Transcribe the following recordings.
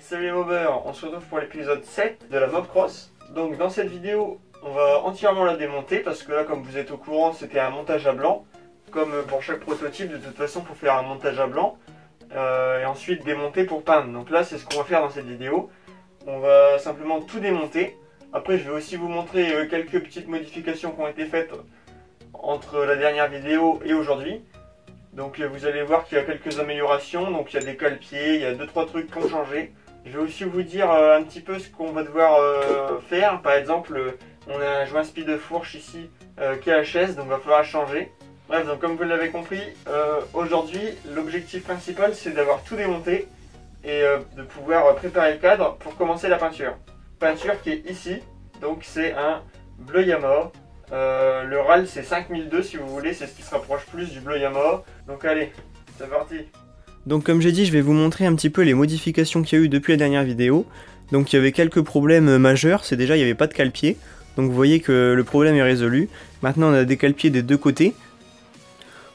salut les mobbers, on se retrouve pour l'épisode 7 de la Mobcross. Donc dans cette vidéo, on va entièrement la démonter parce que là, comme vous êtes au courant, c'était un montage à blanc. Comme pour chaque prototype, de toute façon, pour faire un montage à blanc et ensuite démonter pour peindre. Donc là, c'est ce qu'on va faire dans cette vidéo. On va simplement tout démonter. Après, je vais aussi vous montrer quelques petites modifications qui ont été faites entre la dernière vidéo et aujourd'hui. Donc vous allez voir qu'il y a quelques améliorations. Donc il y a des cale-pieds, il y a 2-3 trucs qui ont changé. Je vais aussi vous dire un petit peu ce qu'on va devoir faire. Par exemple, on a un joint speed de fourche ici qui est HS, donc il va falloir changer. Bref, donc comme vous l'avez compris, aujourd'hui l'objectif principal c'est d'avoir tout démonté et de pouvoir préparer le cadre pour commencer la peinture. Peinture qui est ici, donc c'est un bleu Yamaha. Le RAL c'est 5002 si vous voulez, c'est ce qui se rapproche plus du bleu Yamaha. Donc allez, c'est parti. Donc comme j'ai dit, je vais vous montrer un petit peu les modifications qu'il y a eu depuis la dernière vidéo. Donc il y avait quelques problèmes majeurs, c'est déjà il n'y avait pas de cale-pied. Donc vous voyez que le problème est résolu. Maintenant on a des cale-pieds des deux côtés.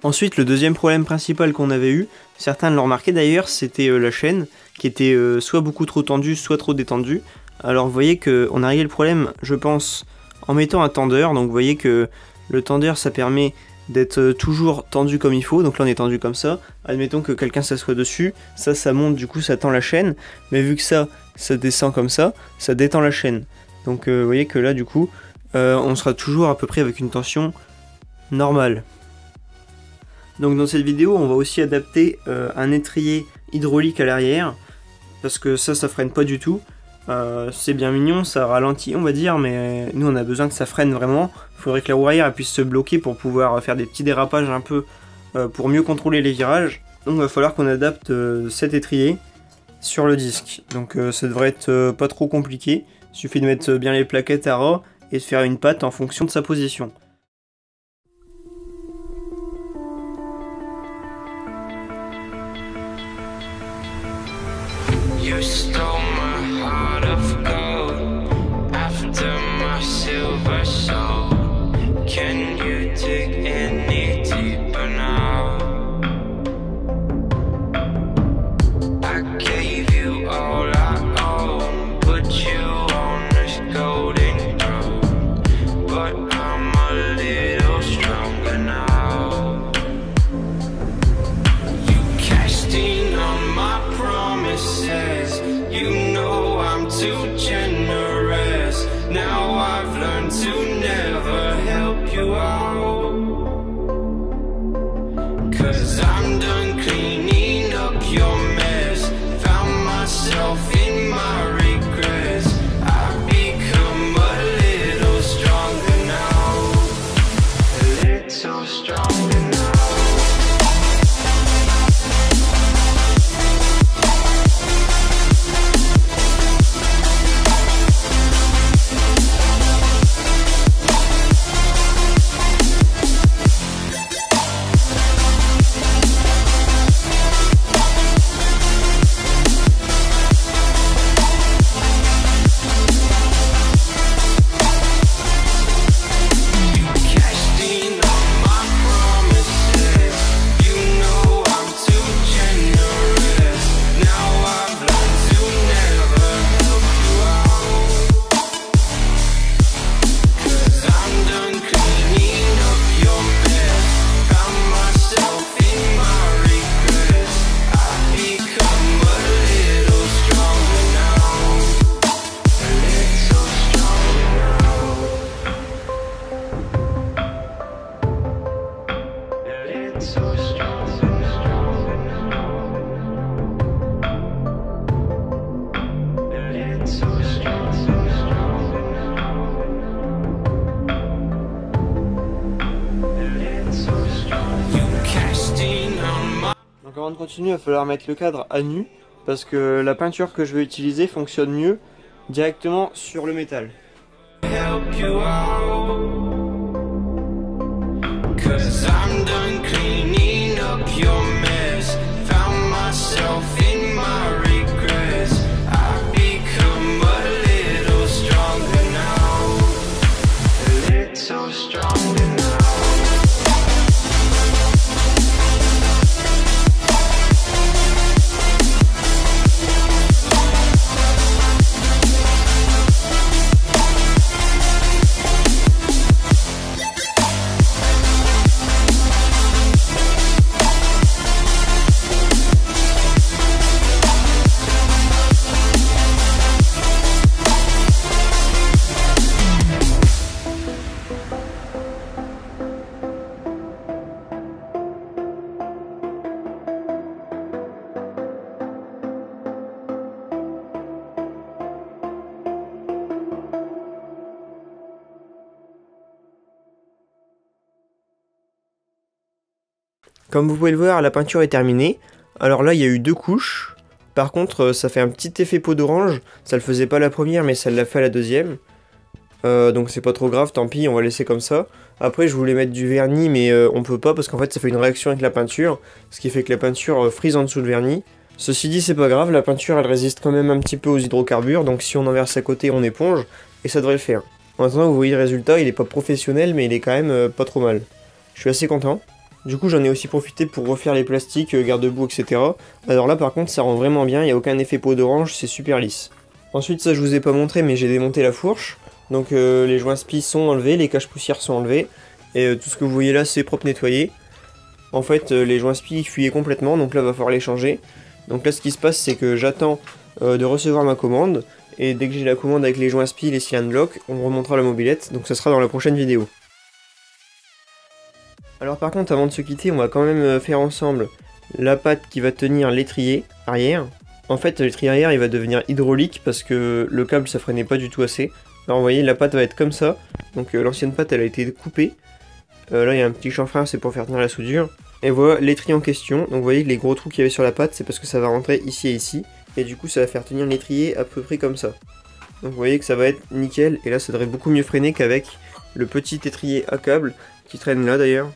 Ensuite le deuxième problème principal qu'on avait eu, certains l'ont remarqué d'ailleurs, c'était la chaîne qui était soit beaucoup trop tendue, soit trop détendue. Alors vous voyez qu'on a réglé le problème, je pense, en mettant un tendeur. Donc vous voyez que le tendeur ça permet d'être toujours tendu comme il faut. Donc là on est tendu comme ça. Admettons que quelqu'un s'assoit dessus, ça monte, du coup ça tend la chaîne. Mais vu que ça descend comme ça détend la chaîne. Donc vous voyez que là du coup on sera toujours à peu près avec une tension normale. Donc dans cette vidéo on va aussi adapter un étrier hydraulique à l'arrière, parce que ça freine pas du tout. C'est bien mignon, ça ralentit on va dire, mais nous on a besoin que ça freine vraiment. Il faudrait que la roue arrière puisse se bloquer pour pouvoir faire des petits dérapages un peu pour mieux contrôler les virages. Donc il va falloir qu'on adapte cet étrier sur le disque. Donc ça devrait être pas trop compliqué, il suffit de mettre bien les plaquettes à ras et de faire une patte en fonction de sa position. You stole my heart of gold after my silver soul. Can you dig any deeper now? I gave you all I own, put you on this golden throne, but I'm a little stronger now. You cashed in on my promises. You know I'm too generous. Now I've learned to never help you out, 'cause I'm done cleaning up your mess. Found myself in my regrets. I've become a little stronger now, a little stronger now. Donc avant de continuer, il va falloir mettre le cadre à nu, parce que la peinture que je vais utiliser fonctionne mieux directement sur le métal. Help you out, 'cause I'm done cleaning up your mess. Found myself in my regrets. I've become a little stronger now, a little stronger now. Comme vous pouvez le voir, la peinture est terminée. Alors là, il y a eu 2 couches. Par contre, ça fait un petit effet peau d'orange. Ça le faisait pas la première, mais ça l'a fait à la deuxième. Donc c'est pas trop grave, tant pis, on va laisser comme ça. Après, je voulais mettre du vernis, mais on peut pas parce qu'en fait, ça fait une réaction avec la peinture. Ce qui fait que la peinture frise en dessous le vernis. Ceci dit, c'est pas grave, la peinture, elle résiste quand même un petit peu aux hydrocarbures. Donc si on en verse à côté, on éponge. Et ça devrait le faire. En attendant, vous voyez le résultat, il est pas professionnel, mais il est quand même pas trop mal. Je suis assez content. Du coup, j'en ai aussi profité pour refaire les plastiques, garde-boue, etc. Alors là, par contre, ça rend vraiment bien, il n'y a aucun effet peau d'orange, c'est super lisse. Ensuite, ça je vous ai pas montré, mais j'ai démonté la fourche. Donc les joints spi sont enlevés, les caches poussières sont enlevés. Et tout ce que vous voyez là, c'est propre nettoyé. En fait, les joints spi fuyaient complètement, donc là, va falloir les changer. Donc là, ce qui se passe, c'est que j'attends de recevoir ma commande. Et dès que j'ai la commande avec les joints spi, les cylindres blocs, on remontera la mobilette. Donc ça sera dans la prochaine vidéo. Alors par contre, avant de se quitter, on va quand même faire ensemble la patte qui va tenir l'étrier arrière. En fait, l'étrier arrière, il va devenir hydraulique parce que le câble, ça freinait pas du tout assez. Alors vous voyez, la patte va être comme ça. Donc l'ancienne patte, elle a été coupée. Là, il y a un petit chanfrein, c'est pour faire tenir la soudure. Et voilà l'étrier en question. Donc vous voyez que les gros trous qu'il y avait sur la patte, c'est parce que ça va rentrer ici et ici. Et du coup, ça va faire tenir l'étrier à peu près comme ça. Donc vous voyez que ça va être nickel. Et là, ça devrait beaucoup mieux freiner qu'avec le petit étrier à câble qui traîne là d'ailleurs.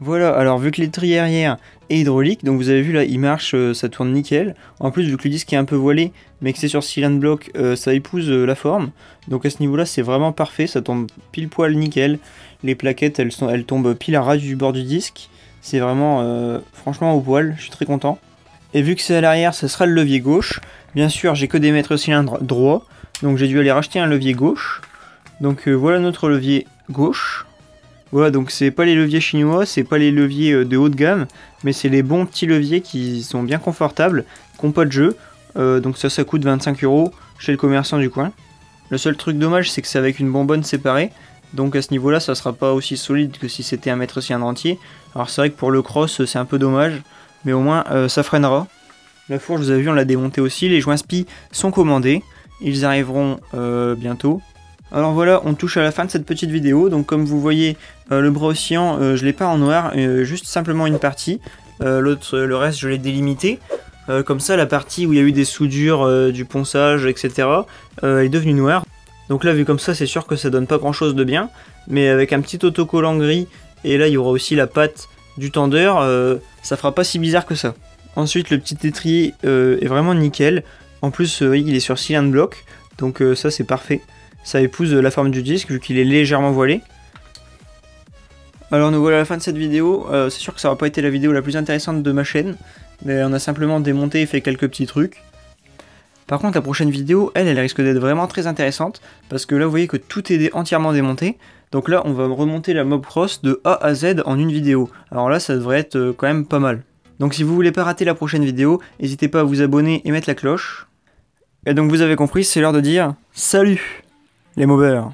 Voilà, alors vu que l'étrier arrière est hydraulique, donc vous avez vu là, il marche, ça tourne nickel. En plus, vu que le disque est un peu voilé, mais que c'est sur cylindre bloc, ça épouse la forme. Donc à ce niveau-là, c'est vraiment parfait, ça tombe pile poil nickel. Les plaquettes, elles tombent pile à ras du bord du disque. C'est vraiment, franchement, au poil, je suis très content. Et vu que c'est à l'arrière, ça sera le levier gauche. Bien sûr, j'ai que des mètres cylindres droit, donc j'ai dû aller racheter un levier gauche. Donc voilà notre levier gauche. Voilà, donc c'est pas les leviers chinois, c'est pas les leviers de haut de gamme, mais c'est les bons petits leviers qui sont bien confortables, qui n'ont pas de jeu. Donc ça coûte 25 € chez le commerçant du coin. Le seul truc dommage, c'est que c'est avec une bonbonne séparée, donc à ce niveau-là, ça sera pas aussi solide que si c'était un mètre cylindre entier. Alors c'est vrai que pour le cross, c'est un peu dommage, mais au moins ça freinera. La fourche, vous avez vu, on l'a démontée aussi, les joints spi sont commandés, ils arriveront bientôt. Alors voilà, on touche à la fin de cette petite vidéo. Donc comme vous voyez, le bras oscillant, je l'ai pas en noir, juste simplement une partie. Le reste, je l'ai délimité. Comme ça, la partie où il y a eu des soudures, du ponçage, etc., est devenue noire. Donc là, vu comme ça, c'est sûr que ça donne pas grand chose de bien. Mais avec un petit autocollant gris, et là, il y aura aussi la patte du tendeur, ça fera pas si bizarre que ça. Ensuite, le petit étrier est vraiment nickel. En plus, il est sur cylindre bloc, donc ça, c'est parfait. Ça épouse la forme du disque vu qu'il est légèrement voilé. Alors nous voilà à la fin de cette vidéo. C'est sûr que ça n'aura pas été la vidéo la plus intéressante de ma chaîne, mais on a simplement démonté et fait quelques petits trucs. Par contre la prochaine vidéo, elle risque d'être vraiment très intéressante, parce que là vous voyez que tout est entièrement démonté. Donc là on va remonter la Mobcross de A à Z en une vidéo. Alors là ça devrait être quand même pas mal. Donc si vous voulez pas rater la prochaine vidéo, n'hésitez pas à vous abonner et mettre la cloche. Et donc vous avez compris, c'est l'heure de dire salut les mobeurs.